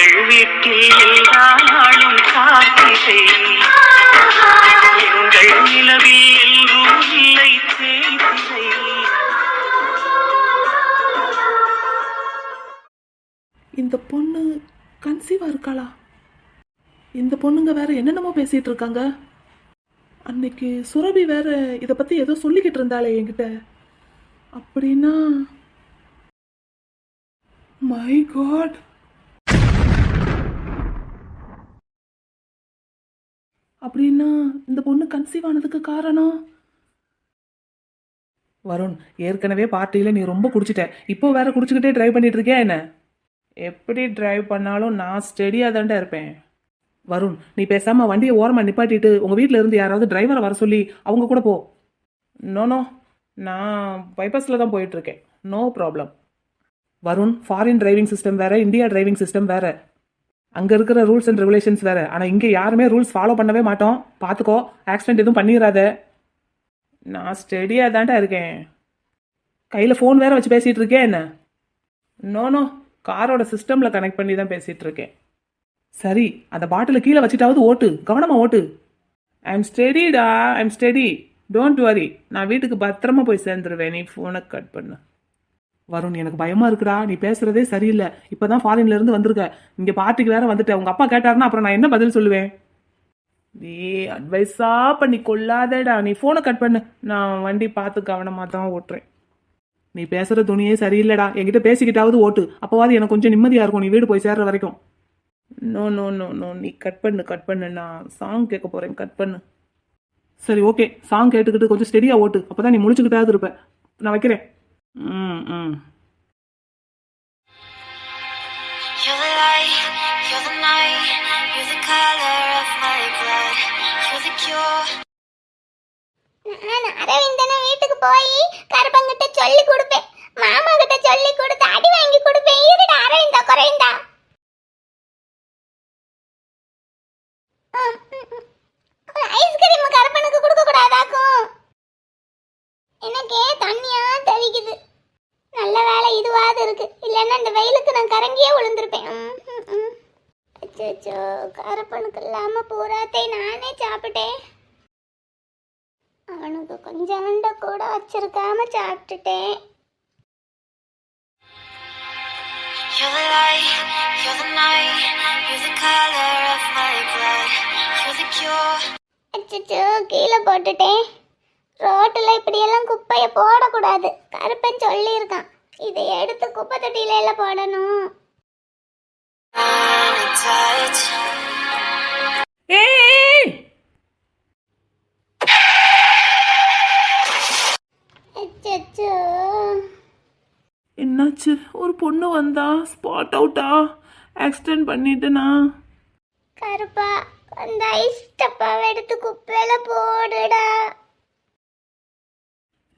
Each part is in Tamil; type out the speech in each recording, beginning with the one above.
எங்கள் வீட்டில் எல்லா நாளும் காத்திரை, எங்கள் நிலவில் எல்லோரும் இல்லை தேய்திரை. இந்த பொண்ணு கன்சீவா இருக்காளா? இந்த பொண்ணுங்க வேற என்னென்னமோ பேசிட்டு இருக்காங்க. அன்னைக்கு சுரபி வேற இதை பத்தி ஏதோ சொல்லிக்கிட்டு இருந்தாளே என்கிட்ட. அப்படின்னா மை காட், அப்படின்னா இந்த பொண்ணு கன்சீவ் ஆனதுக்கு காரணம் வருண். ஏற்கனவே பார்ட்டியில நீ ரொம்ப குடிச்சிட்ட, இப்போ வேற குடிச்சுக்கிட்டே டிரைவ் பண்ணிட்டு இருக்கியா என்ன? எப்படி டிரைவ் பண்ணாலும் நான் ஸ்டெடியா தான்டா இருப்பேன். வருண், நீ பேசாம வண்டியை ஓரமா நிப்பாட்டிட்டு உங்க வீட்டில இருந்து யாராவது டிரைவரை வர சொல்லி அவங்க கூட போ. நோ, நான் பைபாஸ்ல தான் போயிட்டு இருக்கேன். No problem. Varun, foreign driving system வேற, இந்தியா டிரைவிங் சிஸ்டம் வேற. அங்க இருக்கிற ரூல்ஸ் அண்ட் ரெகுலேஷன்ஸ் வேற. ஆனா இங்க யாருமே ரூல்ஸ் ஃபாலோ பண்ணவே மாட்டோம். பாத்துக்கோ, ஆக்சிடென்ட் எதுவும் பண்ணிடாத. நான் ஸ்டெடியா தான்டா இருக்கேன். கையில ஃபோன் வேற வச்சு பேசிட்டு இருக்கேன் என்ன? நோ, காரோட சிஸ்டம்ல கனெக்ட் பண்ணி தான் பேசிட்டு இருக்கேன். சரி, அந்த பாட்டில கீழே வச்சுட்டாவது ஓட்டு, கவனமா ஓட்டு. ஐம் ஸ்டெடிடா, ஐம் ஸ்டெடி, டோன்ட் வரி. நான் வீட்டுக்கு பத்திரமா போய் சேர்ந்துருவேன், நீ ஃபோனை கட் பண்ணு. வருண், எனக்கு பயமா இருக்குடா, நீ பேசுறதே சரியில்லை. இப்பதான் ஃபாரின்ல இருந்து வந்திருக்க, இங்க பார்ட்டிக்கு வேற வந்துட்டேன். உங்க அப்பா கேட்டாருன்னா அப்புறம் நான் என்ன பதில் சொல்லுவேன்? நீ அட்வைஸா பண்ணி கொள்ளாதடா, நீ ஃபோனை கட் பண்ணு. நான் வண்டி பார்த்து கவனமா தான் ஓட்டுறேன். நீ பேசுற துணியே சரியில்லைடா, என்கிட்ட பேசிக்கிட்டாவது ஓட்டு, அப்போவாது எனக்கு கொஞ்சம் நிம்மதியா இருக்கும் நீ வீடு போய் சேர்ற வரைக்கும். நோ, நீ கட் பண்ணு. நான் சாங் கேட்க போறேன், கட் பண்ணு. சரி, ஓகே, சாங் கேட்டுக்கிட்டு கொஞ்சம் ஸ்டெடியா ஓட்டு, அப்பதான் நீ முடிச்சுக்கிட்டாவது இருப்ப. நான் வைக்கிறேன். அரவிந்தனை வீட்டுக்கு போய் கருப்பங்கிட்ட சொல்லி கொடுப்பேன், மாமா கிட்ட சொல்லி கொடுத்து அடி வாங்கி கொடுப்பேன். இருடா அரவிந்தா, குறைந்தா ஐஸ்கிரீம் கருப்பனுக்கு கொடுக்க கூடாதாக்கும். எனக்கே தண்ணியா தவிக்குது. நல்ல வேலை இதுவாது இருக்கு, இல்லைன்னா இந்த வெயிலுக்கு நான் கரங்கியே விழுந்திருப்பேன். அச்சோ, கருப்பனுக்கு இல்லாம பூராத்தை நானே சாப்பிட்டேன். அவனுக்கு கொஞ்சாண்ட கூட வச்சிருக்காம சாப்பிட்டுட்டேன். You're the light, you're the night, you're the color of my blood, you're the cure. அச்சச்சோ, கீழே போட்டுட்டேன். ரோட்டுல இப்படியெல்லாம் குப்பையை போடக்கூடாது, கருப்பன் சொல்லியிருக்கான். இதை எடுத்து குப்பை தொட்டியில எல்லாம் போடணும். அச்சச்சோ, என்னாச்சு? ஒரு பொண்ணு வந்தா ஸ்பாட் அவுட்டா? ஆக்சிடென்ட் பண்ணிட்டேனா? கருப்பா, அந்த ஐஸ் டப்பாவை எடுத்து குப்பையில போடுடா.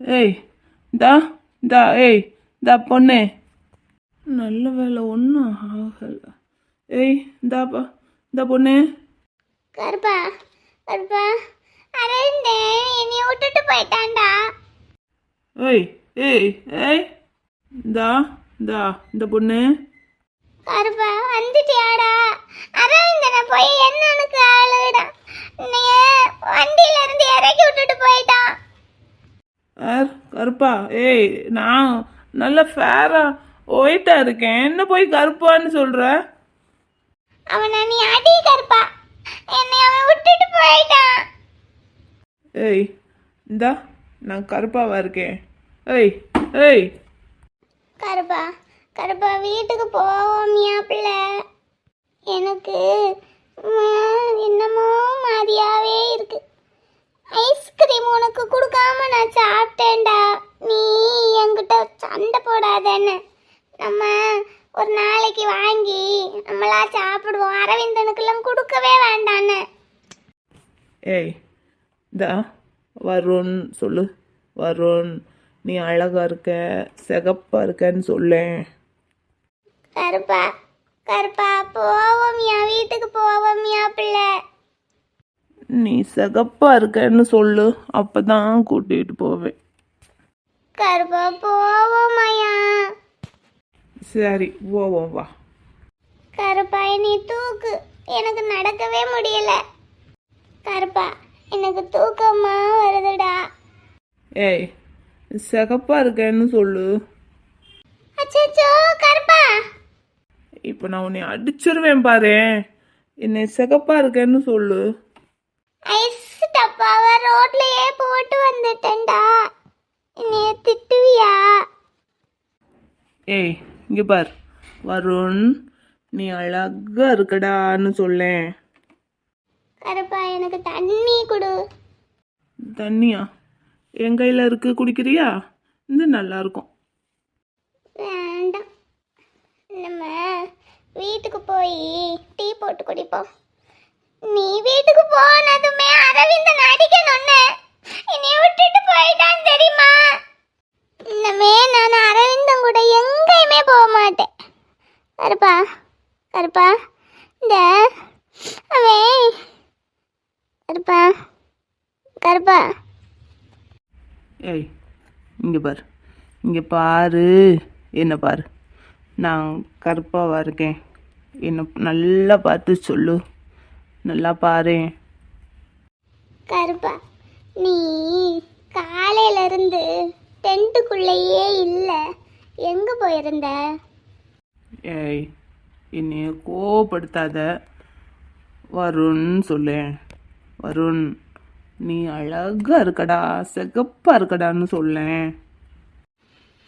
ஏய், தா பொண்ணே. நல்ல வேலை ஒன்றும் ஆகல. ஏய், இந்த பொண்ணே. கருப்பா, அரவிந்தே என்னை விட்டுட்டு போயிட்டான்டா. ஏய், இந்த பொண்ணு. கருப்பா, வந்துட்டியாடா? அரவிந்தனை போய் என்னன்னு ஆளுடா. வண்டியில இருந்து இறக்கி விட்டுட்டு போயிட்டான். கருப்பா, ஏய், நான் நல்ல ஃபேரா ஒயிட்டா இருக்கேன், என்ன போய் கருப்பான்னு சொல்ற? அவனை நீ அடி கருப்பா, என்னை அவன் விட்டுட்டு போயிட்டான். ஏய், நான் கருப்பாவா இருக்கேன்? ஏய் கருப்பா, வீட்டுக்கு போவோமியா பிள்ளை? எனக்கு என்னமோ மாதிரியாவே இருக்கு. ஐஸ்கிரீம் உனக்கு கொடுக்காம நான் சாப்பிட்டேன்டா. நீ என்கிட்ட சண்டை போடாதேன்னு. நம்ம ஒரு நாளைக்கு வாங்கி நம்மளா சாப்பிடுவோம். அரவிந்தனுக்கெல்லாம் கொடுக்கவே வேண்டான்னு. ஏய், வருண் சொல்லு. வருண், நீ அழகா இருக்க, சிகப்பா இருக்கன்னு சொல்லேன். கருப்பா, போவோமியா, வீட்டுக்கு போவோமியா பிள்ளை? நீ சிகப்பா இருக்கன்னு சொல்லு, அப்பதான் கூட்டிட்டு போவேன். கருப்பா, போவோமாயா? சரி, போவோம், வா. கருப்பா நீ தூக்கு, எனக்கு நடக்கவே முடியல. கருப்பா எனக்கு தூக்கமா வருதுடா. ஏய் சிகப்பா இருக்கேன்னு சொல்லு. அச்சச்சோ கருப்பா. இப்போ நான் உன்னை அடிச்சிருவேன் பாரு. என்னை சிகப்பா இருக்கேன்னு சொல்லு. ஐஸ் டப்பாவை ரோட்லயே போட்டு வந்துட்டேன்டா. என்னைய திட்டுவியா? ஏய் இங்க பார் வருண், நீ அழகா இருக்கடான்னு சொல்லேன். கருப்பா எனக்கு தண்ணி கொடு. தண்ணியா? என் கையில் இருக்கு, குடிக்கிறியா? இது நல்லா இருக்கும். வேண்டாம், நம்ம வீட்டுக்கு போய் டீ போட்டு குடிப்போம். நீ வீட்டுக்கு போனதுமே அரவிந்தன் அடிக்கணும்னு என்னைய விட்டுட்டு போயிட்டான் தெரியுமா? இன்னமே நான் அரவிந்தன் கூட எங்கேயுமே போக மாட்டேன். கருப்பா கருப்பா இந்த அவன் கருப்பா கருப்பா. ஏய் இங்கே பார், இங்கே பாரு, என்ன பாரு. நான் கருப்பாவா இருக்கேன், என்னை நல்லா பார்த்து சொல்லு. நல்லா பாரு. கருப்பா நீ காலையில இருந்து டென்ட்டுக்குள்ளேயே இல்லை, எங்க போயிருந்த? ஏய் என்னைய கோவப்படுத்தாத. வருண் சொல்லேன். வருண், நீ அழகா இருக்கடா, சிகப்பா இருக்கடான்னு சொல்லேன்.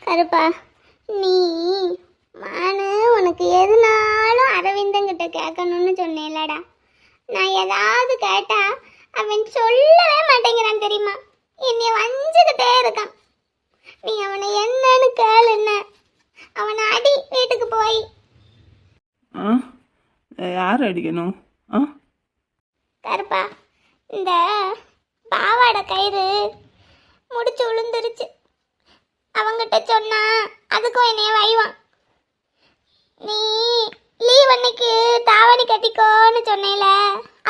கருப்பா நீ உனக்கு எதுனாலும் அரவிந்தங்கிட்ட கேட்கணும்னு சொன்னேன்லடா. நான் ஏதாவது கேட்டா அவன் சொல்லவே மாட்டேங்கிறான் தெரியுமா? என்னை வஞ்சுக்கிட்டே இருக்கான். நீ அவனை என்னன்னு கேளுன்ன, அவனை அடி வீட்டுக்கு போய். ஆ யார் அடிக்கணும்? ஆ கருப்பா இந்த பாவாடை கயிறு முடிச்சு விழுந்துருச்சு. அவங்கிட்ட சொன்னா அதுக்கும் என்னைய வைவான். நீ லீவ் அன்னைக்கு தாவணி கட்டிக்கோன்னு சொன்னேல,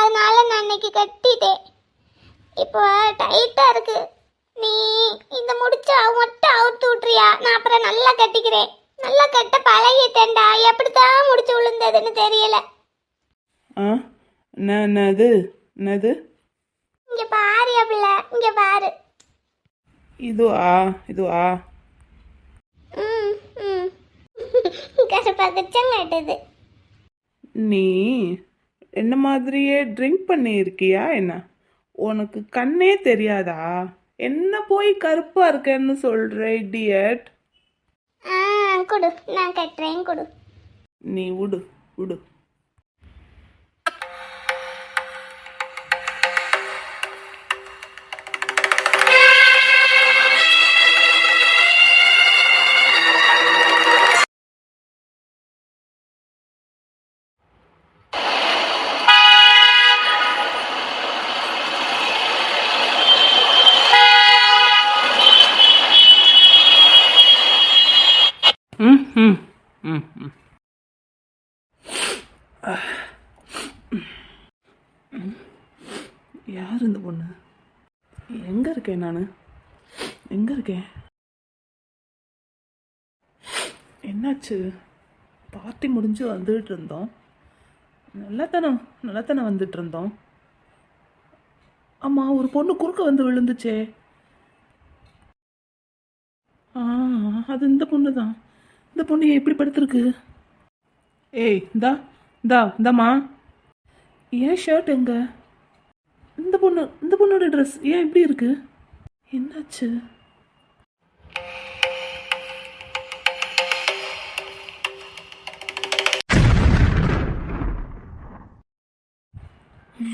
அதனால நான் அன்னைக்கு கட்டிட்டேன். இப்போ டைட்டா இருக்கு. நீ இந்த முடிச்ச மட்டும் அவுத்து விட்டுறியா? நான் அப்புறம் நல்லா கட்டிக்கிறேன். நல்லா கட்ட பழகிட்டேன்டா. எப்படித்தான் முடிச்சு விழுந்ததுன்னு தெரியல. ஆ என்னது என்னது? இங்க பாரு பிள்ளை, இங்க பாரு. இதுவா இதுவா? ம் ம் கருப்பா குச்சம் காட்டுது. நீ என்ன மாதிரியே ட்ரிங்க் பண்ணியிருக்கியா என்ன? உனக்கு கண்ணே தெரியாதா? என்ன போய் கருப்பா இருக்கேன்னு சொல்ற இடியட். ஆ கொடு, நான் கட்டுறேன், கொடு. நீ விடு விடு. ம் ம் ம் ம் யார் இந்த பொண்ணு? எங்கே இருக்கேன் நான்? எங்கே இருக்கேன்? என்னாச்சு? பார்ட்டி முடிஞ்சு வந்துட்டு இருந்தோம். நல்லா தானே வந்துட்டு இருந்தோம். ஆமாம், ஒரு பொண்ணு குறுக்க வந்து விழுந்துச்சே. ஆ அது இந்த பொண்ணு தான். இந்த பொண்ணு ஏன் இப்படி படுத்துருக்கு? ஏய் இந்தாம்மா, ஏன் ஷர்ட் எங்க? இந்த பொண்ணோட ட்ரெஸ் ஏன் இப்படி இருக்கு? என்னாச்சு?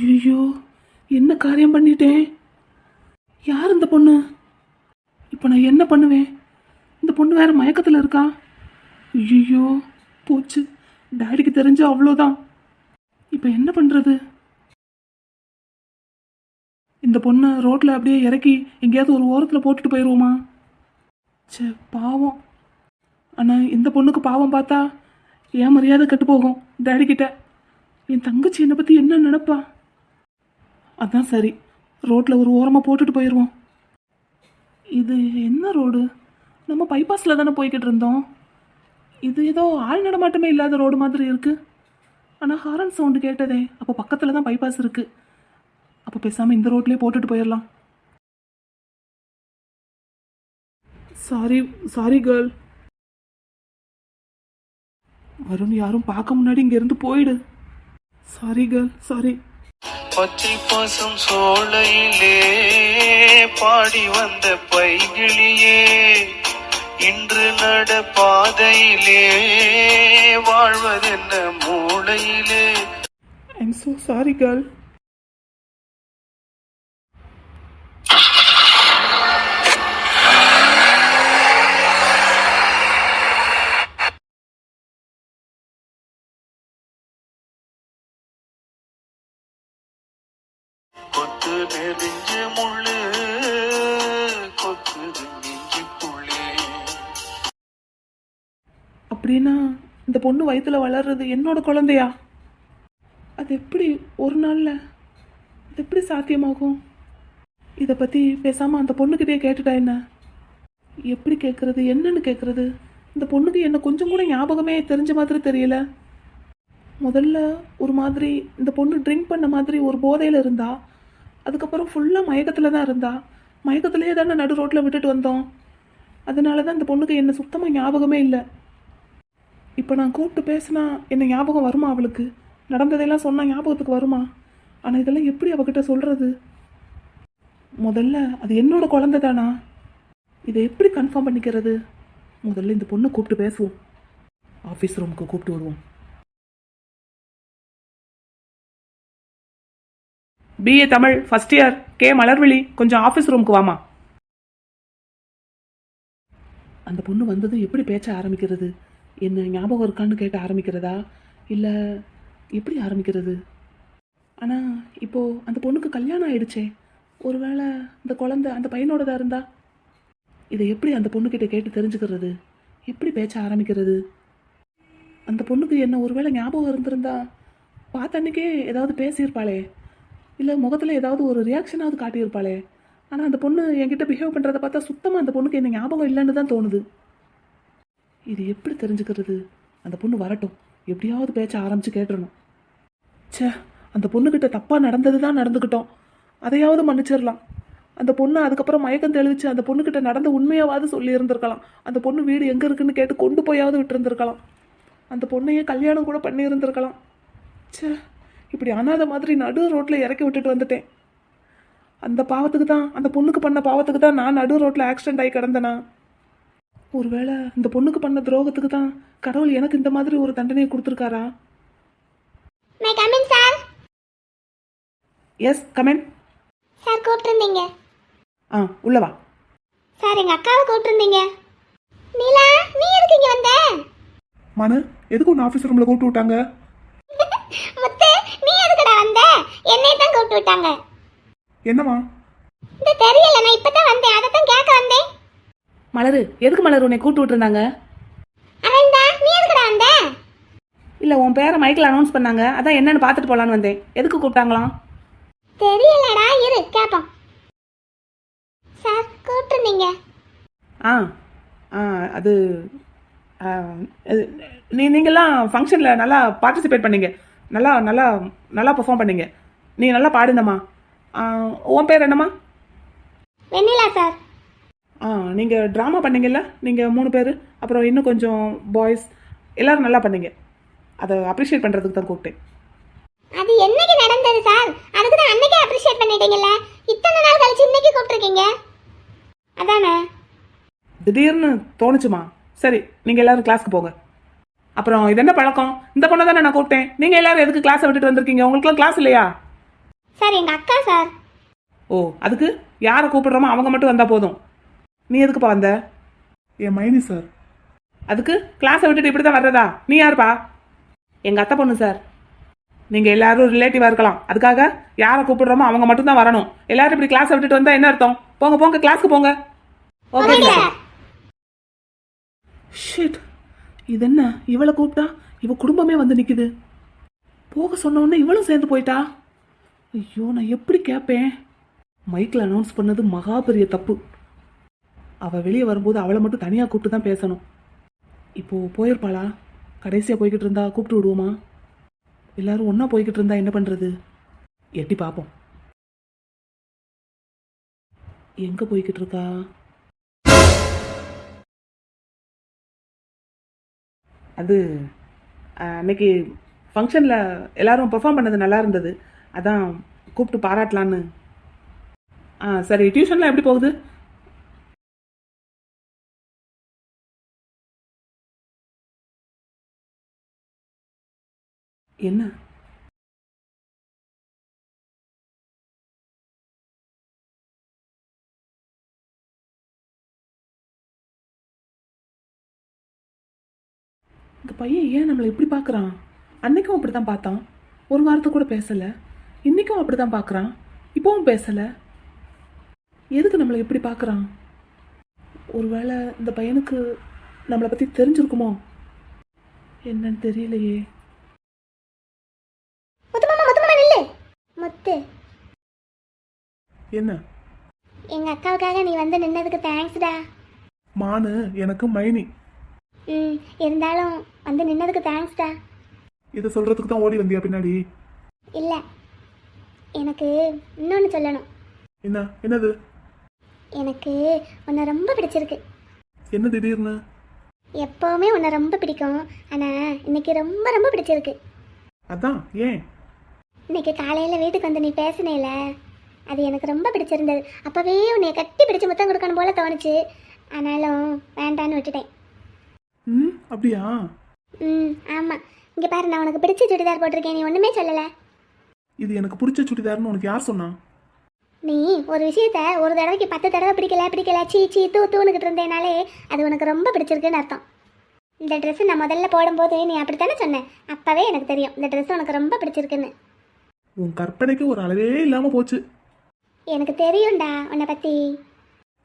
ஐயோ, என்ன காரியம் பண்ணிட்டேன்? யார் இந்த பொண்ணு? இப்போ நான் என்ன பண்ணுவேன்? இந்த பொண்ணு வேற மயக்கத்தில் இருக்கா. ஐயோ போச்சு, டாடிக்கு தெரிஞ்ச அவ்வளோதான். இப்போ என்ன பண்ணுறது? இந்த பொண்ணை ரோட்டில் அப்படியே இறக்கி எங்கேயாவது ஒரு ஓரத்தில் போட்டுட்டு போயிடுவோமா? சே பாவம். ஆனால் இந்த பொண்ணுக்கு பாவம் பார்த்தா என் மரியாதை கெட்டு போகும் டாடி கிட்ட. என் தங்கச்சி என்னை பற்றி என்ன நினைப்பா? அதான் சரி, ரோட்டில் ஒரு ஓரமாக போட்டுட்டு போயிடுவோம். இது என்ன ரோடு? நம்ம பைபாஸில் தானே போய்கிட்டு இருந்தோம். இது ஏதோ ஆள் நடமாட்டமே இல்லாத ரோடு மாதிரி இருக்கு. ஆனால் ஹாரன் சவுண்டு கேட்டதே, அப்போ பக்கத்தில் தான் பைபாஸ் இருக்கு. அப்போ பேசாமல் இந்த ரோட்லேயே போட்டுட்டு போயிடலாம். Sorry sorry girl. வருண், யாரும் பார்க்க முன்னாடி இங்கேருந்து போயிடு. Sorry girl, sorry. பச்சை பசும் சோலையிலே பாடி வந்த பைகிளியே, இன்று நட பாதையிலே வாழ்வதென்ன மூளையிலே. I'm so sorry girl. கொத்து நெறிஞ்சு முள்ளு கொத்துது நெஞ்சுக்குள்ளே. அப்படின்னா இந்த பொண்ணு வயித்துல வளர்றது என்னோட குழந்தையா? அது எப்படி ஒரு நாள்ல அது எப்படி சாத்தியமாகும்? இதை பத்தி பேசாம அந்த பொண்ணுக்கிட்டே கேட்டுட்டா என்ன? எப்படி கேட்கறது, என்னன்னு கேட்கறது? இந்த பொண்ணுக்கு என்ன கொஞ்சம் கூட ஞாபகமே தெரிஞ்ச மாதிரி தெரியல. முதல்ல ஒரு மாதிரி இந்த பொண்ணு ட்ரிங்க் பண்ண மாதிரி ஒரு போதையில் இருந்தா, அதுக்கப்புறம் ஃபுல்லாக மயக்கத்தில் தான் இருந்தா. மயக்கத்திலே தானே நடு ரோட்டில் விட்டுட்டு வந்தோம். அதனால தான் இந்த பொண்ணுக்கு என்ன சுத்தமாக ஞாபகமே இல்லை. இப்போ நான் கூப்பிட்டு பேசினா என்ன ஞாபகம் வருமா? அவளுக்கு நடந்ததெல்லாம் சொன்னால் ஞாபகத்துக்கு வருமா? ஆனால் இதெல்லாம் எப்படி அவகிட்ட சொல்கிறது? முதல்ல அது என்னோட குழந்தை தானா? இதை எப்படி கன்ஃபார்ம் பண்ணிக்கிறது? முதல்ல இந்த பொண்ணை கூப்பிட்டு பேசுவோம். ஆஃபீஸ் ரூமுக்கு கூப்பிட்டு வருவோம். BA Tamil first year K Malarvizhi, கொஞ்சம் ஆஃபீஸ் ரூமுக்கு வாமா. அந்த பொண்ணு வந்தது எப்படி பேச்ச ஆரம்பிக்கிறது? என்ன ஞாபகம் இருக்கான்னு கேட்டு ஆரம்பிக்கிறதா, இல்லை எப்படி ஆரம்பிக்கிறது? ஆனால் இப்போது அந்த பொண்ணுக்கு கல்யாணம் ஆயிடுச்சே, ஒருவேளை இந்த குழந்தை அந்த பையனோடதாக இருந்தா இதை எப்படி அந்த பொண்ணுக்கிட்ட கேட்டு தெரிஞ்சுக்கிறது? எப்படி பேச்ச ஆரம்பிக்கிறது? அந்த பொண்ணுக்கு என்ன ஒருவேளை ஞாபகம் இருந்திருந்தா பார்த்த அன்னைக்கே ஏதாவது பேசியிருப்பாளே, இல்லை முகத்தில் ஏதாவது ஒரு ரியாக்ஷனாவது காட்டியிருப்பாளே. ஆனால் அந்த பொண்ணு என்கிட்ட பிஹேவ் பண்ணுறதை பார்த்தா சுத்தமாக அந்த பொண்ணுக்கு என்ன ஞாபகம் இல்லைன்னு தான் தோணுது. இது எப்படி தெரிஞ்சுக்கிறது? அந்த பொண்ணு வரட்டும், எப்படியாவது பேச்ச ஆரம்பித்து கேட்டுறணும். ச்சே, அந்த பொண்ணுக்கிட்ட தப்பாக நடந்தது தான் நடந்துக்கிட்டோம், அதையாவது மன்னிச்சிடலாம். அந்த பொண்ணு அதுக்கப்புறம் மயக்கம் தெளிவிச்சு அந்த பொண்ணுக்கிட்ட நடந்த உண்மையாவது சொல்லி இருந்திருக்கலாம். அந்த பொண்ணு வீடு எங்கே இருக்குன்னு கேட்டு கொண்டு போயாவது விட்டுருந்துருக்கலாம். அந்த பொண்ணையே கல்யாணம் கூட பண்ணி இருந்திருக்கலாம். ச்சே, இப்படி அனாத மாதிரி நடு ரோட்டில் இறக்கி விட்டுட்டு வந்துட்டேன். அந்த பாவத்துக்கு தான், அந்த பொண்ணுக்கு பண்ண பாவத்துக்கு தான் நான் நடு ரோட்டில் ஆக்சிடென்ட் ஆகி கிடந்தேனா? ஒருவேளை இந்த பொண்ணுக்கு பண்ண துரோகத்துக்கு தான் கடவுள் எனக்கு இந்த மாதிரி ஒரு தண்டனையை கொடுத்துருக்காரா? May come in sir. Yes come in. Sir கூப்பிட்டுருந்தீங்க. உள்ள வா. சார் எங்கள் அக்காவை கூப்பிட்டுருந்தீங்க. நீலா, நீ எதுக்கு இங்கே வந்த? மனு, எதுக்கு ஒன்று ஆஃபீஸ் ரூமில் கூப்பிட்டு விட்டாங்க? முத்து, நீ எதுக்குடா வந்த? என்னைய தான் கூப்பிட்டு விட்டாங்க. என்னம்மா? இந்த தெரியல, நான் இப்போ தான் வந்தேன், அதை தான் கேட்க வந்தேன். மலரு, எதுக்கு மலர் உன்னை கூப்பிட்டு விட்டுருந்தாங்க? அரவிந்தா, நீ எதுக்குடா வந்த? இல்லை, உன் பேரை மைக்கில் அனௌன்ஸ் பண்ணாங்க, அதான் என்னன்னு பார்த்துட்டு போகலான்னு வந்தேன். எதுக்கு கூப்பிட்டாங்களாம்? தெரியலடா, இரு கேட்போம். சார் கூப்பிட்டுருந்தீங்க. அது நீங்கள்லாம் ஃபங்க்ஷனில் நல்லா பார்ட்டிசிபேட் பண்ணீங்க, நல்லா நல்லா நல்லா பெர்ஃபார்ம் பண்ணீங்க. நீங்கள் நல்லா பாடுந்தம்மா. உன் பேர் என்னம்மா? வெண்ணிலா சார். நீங்கள் ட்ராமா பண்ணீங்கல்ல, நீங்கள் 3 பேர், அப்புறம் இன்னும் கொஞ்சம் பாய்ஸ், எல்லோரும் நல்லா பண்ணீங்க. அதை அப்ரிஷியேட் பண்ணுறதுக்கு தான் கூப்பிட்டேன். அது என்னைக்கு நடந்தது சார்? அதுக்கு தான் அன்னைக்கே அப்ரிஷியேட் பண்ணிட்டீங்கல்ல, இத்தனை நாள் கழிச்சு இன்னைக்கு கூப்பிட்டுருக்கீங்க, அதானே? திடீர்னு தோணுச்சுமா. சரி, நீங்கள் எல்லோரும் கிளாஸ்க்கு போங்க. அப்புறம் இது என்ன பழக்கம்? இந்த பொண்ணை தானே நான் கூப்பிட்டேன், நீங்கள் எல்லோரும் எதுக்கு கிளாஸை விட்டுட்டு வந்திருக்கீங்க? உங்களுக்குலாம் கிளாஸ் இல்லையா? சார் எங்கள் அக்கா சார். ஓ, அதுக்கு யாரை கூப்பிடுறோமோ அவங்க மட்டும் வந்தால் போதும். நீ எதுக்குப்பா வந்த? என் மைனி சார். அதுக்கு கிளாஸை விட்டுட்டு இப்படி தான் வர்றதா? நீ யாருப்பா? எங்கள் அத்தை பொண்ணு சார். நீங்கள் எல்லாரும் ரிலேட்டிவாக இருக்கலாம், அதுக்காக யாரை கூப்பிடுறோமோ அவங்க மட்டும் தான் வரணும். எல்லாரும் இப்படி கிளாஸை விட்டுட்டு வந்தால் என்ன அர்த்தம்? போங்க போங்க, கிளாஸ்க்கு போங்க. Okay sir. ஷிட், இது என்ன? இவளை கூப்பிட்டா இவ குடும்பமே வந்து நிற்குது. போக சொன்ன உடனே இவளும் சேர்ந்து போயிட்டா. ஐயோ, நான் எப்படி கேட்பேன்? மைக்கில் அனௌன்ஸ் பண்ணது மகா பெரிய தப்பு. அவள் வெளியே வரும்போது அவளை மட்டும் தனியாக கூப்பிட்டு தான் பேசணும். இப்போது போயிருப்பாளா? கடைசியாக போய்கிட்டு இருந்தா கூப்பிட்டு விடுவோமா? எல்லாரும் ஒன்றா போய்கிட்டு இருந்தா என்ன பண்ணுறது? எட்டி பார்ப்போம். எங்கே போய்கிட்டு இருக்கா? அது அன்னைக்கு ஃபங்க்ஷனில் எல்லாரும் பெர்ஃபார்ம் பண்ணது நல்லா இருந்தது, அதான் கூப்பிட்டு பாராட்டலான்னு. சரி, டியூஷன்லாம் எப்படி போகுது? என்ன? இந்த பையன் ஏன் நம்மளை இப்படி பார்க்குறான்? அன்னைக்கும் அப்படி தான் பார்த்தான், ஒரு வாரத்தை கூட பேசலை. இன்றைக்கும் அப்படி தான் பார்க்குறான், இப்போவும் பேசலை. எதுக்கு நம்மளை இப்படி பார்க்குறான்? ஒருவேளை இந்த பையனுக்கு நம்மளை பற்றி தெரிஞ்சிருக்குமோ என்னன்னு தெரியலையே. முத்து, என்ன? எங்க அக்காவுக்காக நீ வந்து நின்னதுக்கு தேங்க்ஸ்டா. மானு எனக்கு மைனி. இருந்தாலும் வந்து நின்னதுக்கு தேங்க்ஸ்டா. இதை சொல்றதுக்கு தான் ஓடி வந்தியா பின்னாடி? இல்லை, எனக்கு இன்னொன்று சொல்லணும். என்னது? எனக்கு உன்னை ரொம்ப பிடிச்சிருக்கு. என்ன திடீர்னு? எப்போவுமே உன்னை ரொம்ப பிடிக்கும், ஆனால் இன்னைக்கு ரொம்ப ரொம்ப பிடிச்சிருக்கு. அதான் ஏன்? இன்னைக்கு காலையில் வீட்டுக்கு வந்து நீ பேசினேல, அது எனக்கு ரொம்ப பிடிச்சிருந்தது. அப்போவே உன்னை கட்டி பிடிச்சி முத்தம் கொடுக்கணும் போல தோணுச்சு, ஆனாலும் வேண்டான்னு விட்டுட்டேன். அப்படியா? ஆமாம். இங்கே பாரு, நான் உனக்கு பிடிச்ச சுடிதார் போட்டிருக்கேன், நீ ஒன்றுமே சொல்லலை. இது எனக்கு பிடிச்ச சுடிதார்னு உனக்கு யார் சொன்னா? நீ ஒரு விஷயத்த ஒரு தடவைக்கு 10 தடவை பிடிக்கல சீ தூணுக்கிட்டு இருந்தேனாலே அது உனக்கு ரொம்ப பிடிச்சிருக்குன்னு அர்த்தம். இந்த ட்ரெஸ்ஸு நான் முதல்ல போடும்போது நீ அப்படித்தானே சொன்னேன், அப்போவே எனக்கு தெரியும் இந்த ட்ரெஸ் உனக்கு ரொம்ப பிடிச்சிருக்குன்னு. உன் கற்பனைக்கு ஒரு அளவே இல்லாம போச்சு. எனக்கு தெரியும்டா உன்னை பற்றி.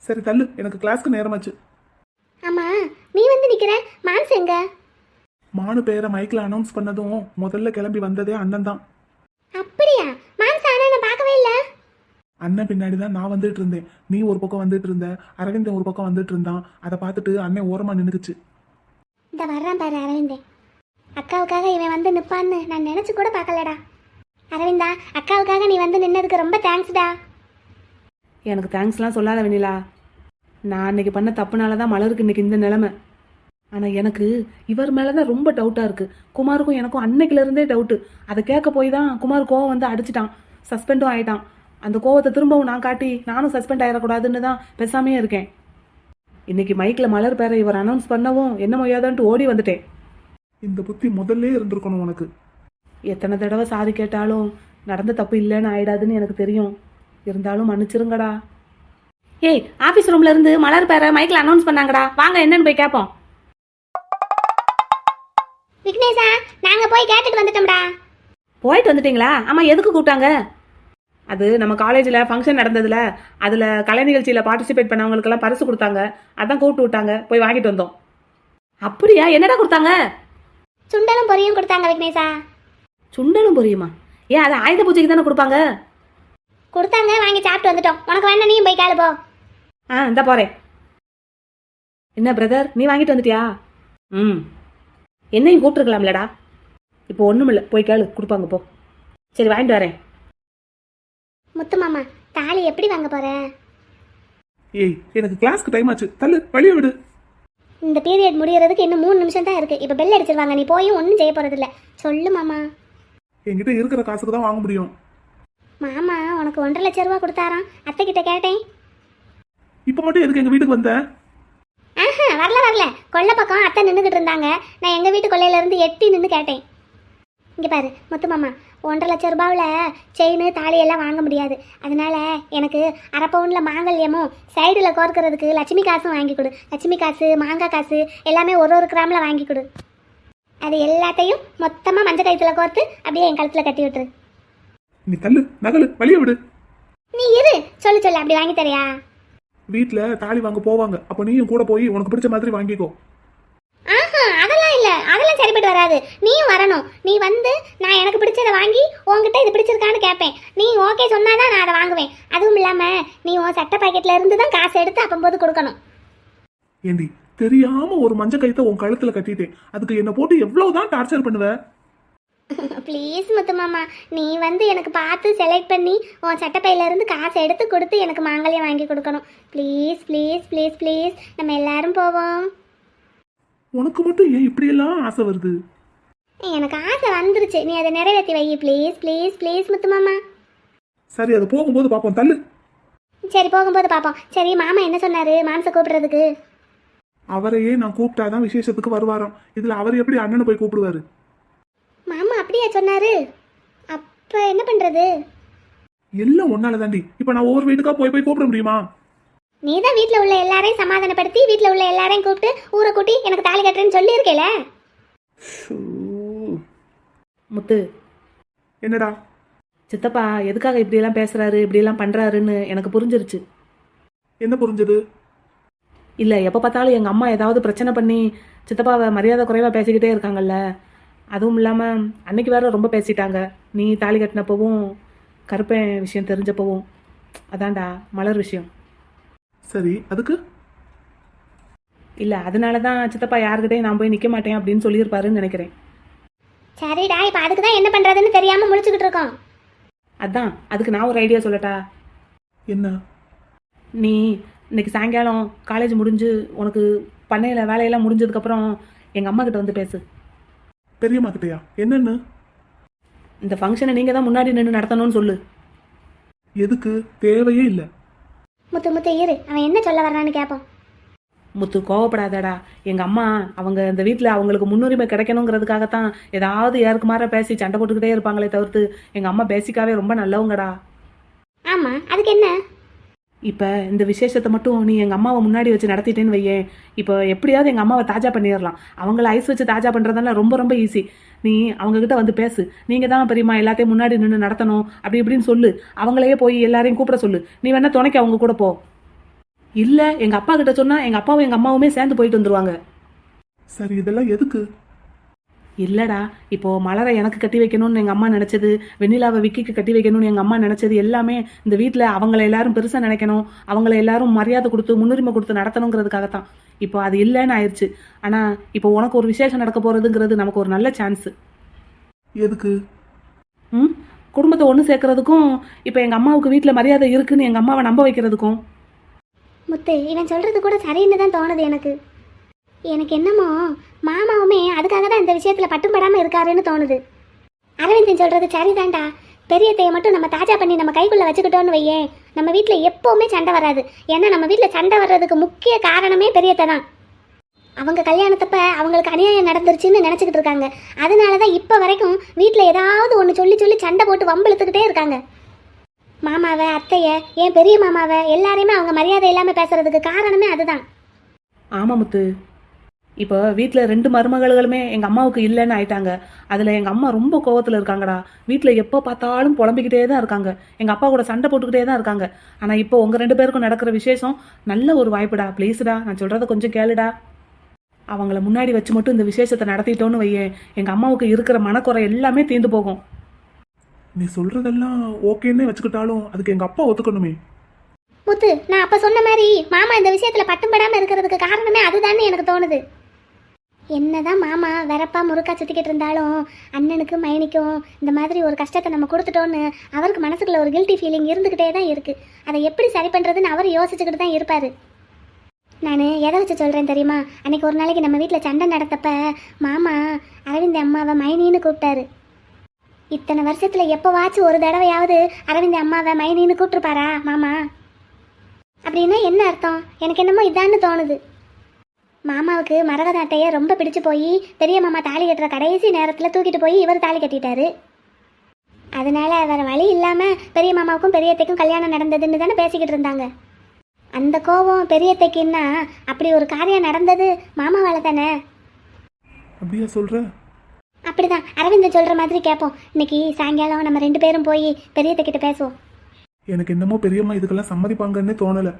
சரி தள்ளு, எனக்கு கிளாஸ்க்கு நேரமாச்சு. ஆமாம், நீ வந்து நிற்கிற, மான்ஸ் எங்க? மானு பேரை மைக்கில் அனௌன்ஸ் பண்ணதும் முதல்ல கிளம்பி வந்ததே அண்ணன் தான். அப்படியா? மான்ஸ் ஆனால் நான் பார்க்கவே இல்லை. அண்ணன் பின்னாடி தான் நான் வந்துட்டு இருந்தேன். நீ ஒரு பக்கம் வந்துட்டு இருந்த, அரவிந்தன் ஒரு பக்கம் வந்துட்டு இருந்தான். அதை பார்த்துட்டு அண்ணன் ஓரமா நின்னுக்குச்சு. இந்த வர்றான் பாரு அரவிந்தன். அக்காவுக்காக இவன் வந்து நிற்பான்னு நான் நினச்சி கூட பார்க்கலடா. அரவிந்தா, அக்காவுக்காக நீ வந்து நின்னதுக்கு ரொம்ப தேங்க்ஸ்டா. எனக்கு தேங்க்ஸ்லாம் சொல்லாத வெண்ணிலா. நான் அன்னைக்கு பண்ண தப்புனால தான் மலருக்கு இன்னைக்கு இந்த நிலைமை. ஆனால் எனக்கு இவர் மேலே தான் ரொம்ப டவுட்டாக இருக்குது. குமாருக்கும் எனக்கும் அன்னைக்குலேருந்தே டவுட்டு. அதை கேட்க போய் தான் குமார் கோவம் வந்து அடிச்சிட்டான், சஸ்பெண்டும் ஆகிட்டான். அந்த கோவத்தை திரும்பவும் நான் காட்டி நானும் சஸ்பெண்ட் ஆகிடக்கூடாதுன்னு தான் பேசாமே இருக்கேன். இன்னைக்கு மைக்கில் மலர் பேரை இவர் அனௌன்ஸ் பண்ணவும் என்ன மொய்யாதான்ட்டு ஓடி வந்துட்டேன். இந்த புத்தி முதல்ல இருந்திருக்கணும் உனக்கு. எத்தனை தடவை சாரி கேட்டாலும் நடந்த தப்பு இல்லைன்னு ஆயிடாதுன்னு எனக்கு தெரியும். இருந்தாலும் மன்னிச்சிருங்கடா. ஏய், ஆஃபீஸ் ரூம்ல இருந்து மலர் பேரை மைக்கில் அனௌன்ஸ் பண்ணாங்கடா, வாங்க என்னன்னு போய் கேட்போம். விக்னேஷா, நாங்கள் போய் கேட்டுட்டு வந்துட்டோம்டா. போயிட்டு வந்துட்டீங்களா? ஆமாம், எதுக்கு கூப்பிட்டாங்க? அது நம்ம காலேஜில் ஃபங்க்ஷன் நடந்ததுல அதில் கலை நிகழ்ச்சியில் பார்ட்டிசிபேட் பண்ணவங்களுக்கெல்லாம் பரிசு கொடுத்தாங்க, அதான் கூப்பிட்டு விட்டாங்க, போய் வாங்கிட்டு வந்தோம். அப்படியா? என்னடா கொடுத்தாங்க? சுண்டலும் பொரியும் கொடுத்தாங்க விக்னேஷா. சுண்டலும் பொரியுமா? ஏன் அது ஆயுத பூஜைக்கு தானே கொடுப்பாங்க? கொடுத்தாங்க, வாங்கி சாப்பிட்டு வந்துட்டோம். உனக்கு வேணா நீயும் போய் கேளு போ. இந்த போகிறேன். என்ன பிரதர், நீ வாங்கிட்டு வந்துட்டியா? என்னையும் கூப்பிட்டுருக்கலாம்லடா. இப்போ ஒன்றும் இல்லை, போய் கேளு, கொடுப்பாங்க போ. சரி, வாங்கிட்டு வரேன். முத்து மாமா, தாலி எப்படி வாங்க போற? ஏய், எனக்கு கிளாஸ்க்கு டைம் ஆச்சு, தள்ளு, வழிய விடு. இந்த பீரியட் முடியறதுக்கு இன்னும் 3 நிமிஷம் தான் இருக்கு. இப்போ பெல் அடிச்சிருவாங்க, நீ போயும் ஒன்றும் செய்ய போறது இல்லை. சொல்லு மாமா. என்கிட்ட இருக்கிற காசுக்கு தான் வாங்க முடியும். மாமா உனக்கு 1.5 லட்சம் ரூபா கொடுத்தாராம், அத்தை கிட்ட கேட்டேன். இப்போ மட்டும் எதுக்கு எங்க வீட்டுக்கு வந்த? வரல, கொல்லை பக்கம் அத்தை நின்றுக்கிட்டு இருந்தாங்க. நான் எங்கள் வீட்டு கொல்லையிலேருந்து எட்டி நின்று கேட்டேன். இங்கே பாரு முத்து மாமா, 1.5 லட்சம் ரூபாவில் செயின் தாலி எல்லாம் வாங்க முடியாது. அதனால எனக்கு 1/2 பவுனில் மாங்கல்யமும் சைடில் கோர்க்கறதுக்கு லட்சுமி காசும் வாங்கி கொடு. லட்சுமி காசு, மாங்காய் காசு எல்லாமே ஒரு கிராமில் வாங்கி கொடு. அது எல்லாத்தையும் மொத்தமாக மஞ்சள் கயிற்றுல கோர்த்து அப்படியே என் கழுத்தில் கட்டி விட்டுரு. நீ தள்ளு, நகலு, வழிய விடு. நீ இரு, சொல்லு அப்படி வாங்கி தரியா? வீட்டில் தாலி வாங்க போவாங்க, அப்போ நீயும் கூட போய் உனக்கு பிடிச்ச மாதிரி வாங்கிக்கோ. அதெல்லாம் இல்லை, அதெல்லாம் சரிப்பட்டு வராது. நீயும் வரணும். நீ வந்து நான் எனக்கு பிடிச்சதை வாங்கி உன்கிட்ட இது பிடிச்சிருக்கான்னு கேட்பேன். நீ ஓகே சொன்னாதான் நான் அதை வாங்குவேன். அதுவும் இல்லாமல் நீ உன் சட்டை பாக்கெட்டில் இருந்து தான் காசு எடுத்து அப்போது கொடுக்கணும். ஏண்டி, தெரியாம ஒரு மஞ்சள் கயித்தை உன் கழுத்துல கட்டிட்டேன், அதுக்கு என்ன போட்டு எவ்வளவுதான் டார்ச்சர் பண்ணுவ? ப்ளீஸ் முத்து மாமா, நீ வந்து எனக்கு பார்த்து செலக்ட் பண்ணி உன் சட்டப்பையில இருந்து காசை எடுத்து கொடுத்து எனக்கு மாங்கல்யம் வாங்கி கொடுக்கணும். ப்ளீஸ் ப்ளீஸ் ப்ளீஸ் ப்ளீஸ், நம்ம எல்லாரும் போவோம். உனக்கு மட்டும் ஏன் இப்படியெல்லாம் ஆசை வருது? எனக்கு ஆசை வந்துருச்சு, நீ அதை நிறைவேற்றி வை. ப்ளீஸ் ப்ளீஸ் ப்ளீஸ் முத்து மாமா. சரி, அது போகும்போது பார்ப்போம், தள்ளு. சரி, போகும்போது பார்ப்போம். சரி, மாமா என்ன சொன்னாரு மானசை கூப்பிடுறதுக்கு? அவரையே நான் கூப்பிட்டாதான் விசேஷத்துக்கு வருவாராம். இதுல அவர் எப்படி அண்ணனை போய் கூப்பிடுவாரு? மாமா அப்படியா சொன்னாரு? அப்ப என்ன பண்றது? எல்லாம் ஒன்னால தாண்டி. இப்ப நான் ஒவ்வொரு வீட்டுக்கா போய் போய் கூப்பிட முடியுமா? நீ தான் வீட்டில் உள்ள எல்லாரையும் சமாதானப்படுத்தி வீட்டில் உள்ள எல்லாரையும் கூப்பிட்டு ஊரை கூட்டி எனக்கு தாலி கட்டுறேன்னு சொல்லியிருக்கேல. முத்து, என்னடா? சித்தப்பா எதுக்காக இப்படியெல்லாம் பேசுறாரு, இப்படியெல்லாம் பண்றாருன்னு எனக்கு புரிஞ்சிருச்சு. என்ன புரிஞ்சது? இல்லை, எப்போ பார்த்தாலும் எங்கள் அம்மா ஏதாவது பிரச்சனை பண்ணி சித்தப்பாவை மரியாதை குறைவாக பேசிக்கிட்டே இருக்காங்கல்ல. அதுவும் இல்லாமல் அன்னைக்கு வேற ரொம்ப பேசிட்டாங்க. நீ தாலி கட்டினப்பவும் கருப்பேன் விஷயம் தெரிஞ்சப்பவும். அதான்டா மலர் விஷயம். சரி, அதுக்கு? இல்லை, அதனால தான் சித்தப்பா யாருக்கிட்டையும் நான் போய் நிற்க மாட்டேன் அப்படின்னு சொல்லியிருப்பாருன்னு நினைக்கிறேன். சரிடா, இப்போ அதுக்கு தான் என்ன பண்ணுறதுன்னு தெரியாமல் முழிச்சுக்கிட்டு இருக்கோம். அதான், அதுக்கு நான் ஒரு ஐடியா சொல்லட்டா? என்ன? நீ இன்னைக்கு சாயங்காலம் காலேஜ் முடிஞ்சு உனக்கு பண்ணையில் வேலையெல்லாம் முடிஞ்சதுக்கப்புறம் எங்கள் அம்மா கிட்ட வந்து பேசு. பெரியம்மா கிட்டயா? என்னன்னு? இந்த ஃபங்க்ஷனை நீங்கள் தான் முன்னாடி நின்று நடத்தணும்னு சொல்லு. எதுக்கு? தேவையே இல்லை. முத்து முத்து இரு, அவன் என்ன சொல்ல வர்றான்னு கேட்போம். முத்து, கோவப்படாதடா. எங்கள் அம்மா அவங்க இந்த வீட்டில் அவங்களுக்கு முன்னுரிமை கிடைக்கணுங்கிறதுக்காகத்தான் ஏதாவது யாருக்கு மாற பேசி சண்டை போட்டுக்கிட்டே இருப்பாங்களே தவிர்த்து எங்கள் அம்மா பேசிக்காவே ரொம்ப நல்லவங்கடா. ஆமாம், அதுக்கு என்ன? இப்போ இந்த விசேஷத்தை மட்டும் நீ எங்கள் அம்மாவை முன்னாடி வச்சு நடத்திட்டேன்னு வையேன், இப்போ எப்படியாவது எங்கள் அம்மாவை தாஜா பண்ணிடலாம். அவங்கள ஐஸ் வச்சு தாஜா பண்ணுறதுனால ரொம்ப ரொம்ப ஈஸி. நீ அவங்கக்கிட்ட வந்து பேசு. நீங்கள் தான் பெரியம்மா எல்லாத்தையும் முன்னாடி நின்று நடத்தணும் அப்படி இப்படின்னு சொல்லு. அவங்களையே போய் எல்லாரையும் கூப்பிட சொல்லு. நீ வேணா துணைக்கு அவங்க கூட போ. இல்லை, எங்கள் அப்பா கிட்ட சொன்னால் எங்கள் அப்பாவும் எங்கள் அம்மாவுமே சேர்ந்து போயிட்டு வந்துருவாங்க. சரி, இதெல்லாம் எதுக்கு? இல்லைடா, இப்போது மலரை எனக்கு கட்டி வைக்கணும்னு எங்கள் அம்மா நினச்சது, வெண்ணிலாவை விக்கிக்கு கட்டி வைக்கணும்னு எங்கள் அம்மா நினச்சது எல்லாமே இந்த வீட்டில் அவங்கள எல்லாரும் பெருசாக நினைக்கணும், அவங்கள எல்லாரும் மரியாதை கொடுத்து முன்னுரிமை கொடுத்து நடத்தணுங்கிறதுக்காகத்தான். இப்போ அது இல்லைன்னு ஆயிடுச்சு. ஆனால் இப்போ உனக்கு ஒரு விசேஷம் நடக்க போகிறதுங்கிறது நமக்கு ஒரு நல்ல சான்ஸு. எதுக்கு? குடும்பத்தை ஒன்று சேர்க்கறதுக்கும் இப்போ எங்கள் அம்மாவுக்கு வீட்டில் மரியாதை இருக்குன்னு எங்கள் அம்மாவை நம்ப வைக்கிறதுக்கும். முத்து, இவன் சொல்கிறது கூட சரின்னு தான் தோணுது எனக்கு. எனக்கு என்னமோ மாமாவுமே அதுக்காக தான் இந்த விஷயத்தில் பட்டும் படாமல் இருக்காருன்னு தோணுது. அரவிந்தன் சொல்கிறது சரிதான்டா. பெரியத்தையை மட்டும் நம்ம தாஜா பண்ணி நம்ம கைக்குள்ளே வச்சுக்கிட்டோன்னு வையேன், நம்ம வீட்டில் எப்போவுமே சண்டை வராது. ஏன்னா நம்ம வீட்டில் சண்டை வர்றதுக்கு முக்கிய காரணமே பெரியத்தை தான். அவங்க கல்யாணத்தப்ப அவங்களுக்கு அநியாயம் நடந்துருச்சுன்னு நினச்சிக்கிட்டு இருக்காங்க. அதனால தான் இப்போ வரைக்கும் வீட்டில் ஏதாவது ஒன்று சொல்லி சொல்லி சண்டை போட்டு வம்பிழுத்துக்கிட்டே இருக்காங்க. மாமாவை, அத்தையை, ஏன் பெரிய மாமாவை எல்லாரையுமே அவங்க மரியாதை இல்லாமல் பேசுறதுக்கு காரணமே அதுதான். ஆமாம் முத்து, இப்போ வீட்டில் 2 மருமகளுமே எங்கள் அம்மாவுக்கு இல்லைன்னு ஆயிட்டாங்க. அதில் எங்கள் அம்மா ரொம்ப கோவத்தில் இருக்காங்கடா. வீட்டில் எப்போ பார்த்தாலும் புலம்பிக்கிட்டே தான் இருக்காங்க. எங்கள் அப்பா கூட சண்டை போட்டுக்கிட்டே தான் இருக்காங்க. ஆனால் இப்போ உங்கள் 2 பேருக்கும் நடக்கிற விசேஷம் நல்ல ஒரு வாய்ப்புடா. ப்ளீஸ்டா, நான் சொல்கிறத கொஞ்சம் கேளுடா. அவங்கள முன்னாடி வச்சு மட்டும் இந்த விசேஷத்தை நடத்திட்டோன்னு வையேன், எங்கள் அம்மாவுக்கு இருக்கிற மனக்குறை எல்லாமே தீர்ந்து போகும். நீ சொல்றதெல்லாம் ஓகேன்னே வச்சுக்கிட்டாலும் அதுக்கு எங்க அப்பா ஒத்துக்கணுமே. முத்து, நான் அப்போ சொன்ன மாதிரி மாமா இந்த விஷயத்தில் பட்டும் படாமல் இருக்கிறதுக்கு காரணமே அதுதானே எனக்கு தோணுது. என்னதான் மாமா வரப்பா முறுக்கா சுற்றிக்கிட்டு இருந்தாலும் அண்ணனுக்கு மைனிக்கும் இந்த மாதிரி ஒரு கஷ்டத்தை நம்ம கொடுத்துட்டோன்னு அவருக்கு மனசுக்குள்ள ஒரு கில்ட்டி ஃபீலிங் இருந்துக்கிட்டே தான் இருக்குது. அதை எப்படி சரி பண்ணுறதுன்னு அவர் யோசிச்சுக்கிட்டு தான் இருப்பார். நான் எதை வச்சு சொல்கிறேன் தெரியுமா? அன்றைக்கி ஒரு நாளைக்கு நம்ம வீட்டில் சண்டை நடத்தப்ப மாமா அரவிந்த் அம்மாவை மைனின்னு கூப்பிட்டாரு. இத்தனை வருஷத்தில் எப்போவாச்சும் ஒரு தடவையாவது அரவிந்த் அம்மாவை மைனின்னு கூப்பிட்டுருப்பாரா மாமா? அப்படின்னா என்ன அர்த்தம்? எனக்கு என்னமோ இதான்னு தோணுது. மாமாவுக்கு மரகத அட்டையை ரொம்ப பிடிச்சு போய் பெரிய மாமா தாலி கட்டுற கடைசி நேரத்தில் தூக்கிட்டு போய் இவர் தாலி கட்டிட்டாரு. அதனால வேறு வழி இல்லாமல் பெரிய மாமாவுக்கும் பெரியத்தைக்கும் கல்யாணம் நடந்ததுன்னு தானே பேசிக்கிட்டு இருந்தாங்க. அந்த கோபம் பெரியத்தைக்குன்னா அப்படி ஒரு காரியம் நடந்தது மாமாவால் தானே. அப்படியா சொல்ற? அப்படிதான், அரவிந்தன் சொல்கிற மாதிரி கேட்போம். இன்னைக்கு சாயங்காலம் நம்ம 2 பேரும் போய் பெரியத்தைக்கிட்ட பேசுவோம். எனக்கு என்னமோ பெரியம்மா இதுக்கெல்லாம் சம்மதிப்பாங்கன்னே தோணலை.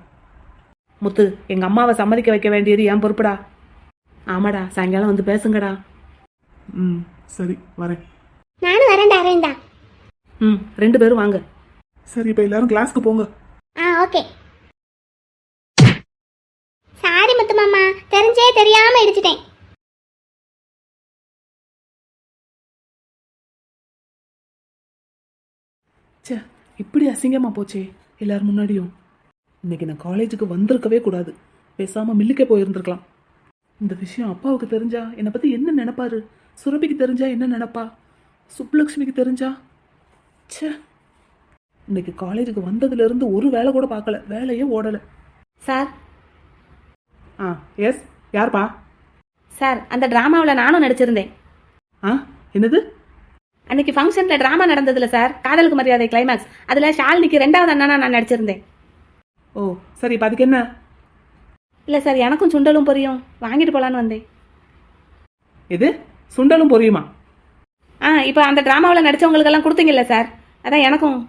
முத்து, எங்கள் அம்மாவை சம்மதிக்க வைக்க வேண்டியது என் பொறுப்புடா. ஆமாடா, சாயங்காலம் வந்து பேசுங்கடா. சரி, வரேன். நானும் வரேன்டா அரவிந்தா. 2 பேரும் வாங்க. சரி, இப்போ எல்லாரும் கிளாஸ்க்கு போங்க. ஓகே. சாரி முத்து மாமா, தெரிஞ்சே தெரியாமல் இடிச்சிட்டேன். ச்சே, இப்படி அசிங்கமாக போச்சே எல்லாரும் முன்னாடியும். இன்னைக்கு நான் காலேஜுக்கு வந்திருக்கவே கூடாது, பேசாமல் மில்லுக்கே போயிருந்துருக்கலாம். இந்த விஷயம் அப்பாவுக்கு தெரிஞ்சா என்னை பற்றி என்ன நினைப்பாரு? சுரபிக்கு தெரிஞ்சா என்ன நினைப்பா? சுப்புலக்ஷ்மிக்கு தெரிஞ்சா? ச்சே, இன்னைக்கு காலேஜுக்கு வந்ததுலேருந்து ஒரு வேலை கூட பார்க்கல, வேலையே ஓடலை. சார் ஆ எஸ், யார்ப்பா? சார் அந்த ட்ராமாவில் நானும் நடிச்சிருந்தேன். ஆ என்னது? அன்னைக்கு ஃபங்க்ஷனில் ட்ராமா நடந்ததில்ல சார், காதலுக்கு மரியாதை கிளைமேக்ஸ், அதில் ஷாலினிக்கு 2வது அண்ணனா நான் நடிச்சிருந்தேன். ஓ சரி, இப்போ அதுக்கு என்ன? இல்லை சார், எனக்கும் சுண்டலும் பொரியும் வாங்கிட்டு போகலான்னு வந்தேன். எது சுண்டலும் பொரியுமா? இப்போ அந்த ட்ராமாவில் நடித்தவங்களுக்கெல்லாம் கொடுத்தீங்கல்ல சார், அதான் எனக்கும்.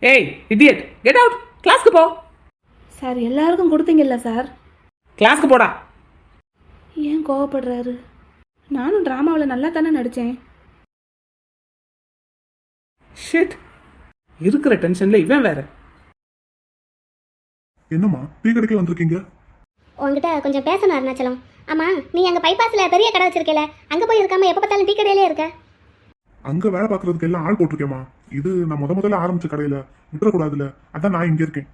ஏய் இடியட், கெட் அவுட், கிளாஸ்க்கு போ. சார் எல்லாருக்கும் கொடுத்தீங்கல்ல சார். கிளாஸ்க்கு போடா. ஏன் கோவப்படுறாரு? நானும் ட்ராமாவில் நல்லா தானே நடித்தேன். ஷிட், இருக்கிற டென்ஷன்ல இவன் வேற. என்னம்மா டீ கடைக்கே வந்திருக்கீங்க? உங்ககிட்ட கொஞ்சம் பேசணும் அருணாச்சலம். ஆமாம், நீ அங்கே பைபாஸில் பெரிய கடை வச்சிருக்கல, அங்கே போய் இருக்காம எப்போ பார்த்தாலும் டீ கடையிலே இருக்க. அங்க வேலை பார்க்கறதுக்கு எல்லாம் ஆள் போட்டிருக்கேம்மா. இது நான் முதல்ல ஆரம்பிச்ச கடையில விட்டுறக்கூடாதுல, அதான் நான் இங்க இருக்கேன்.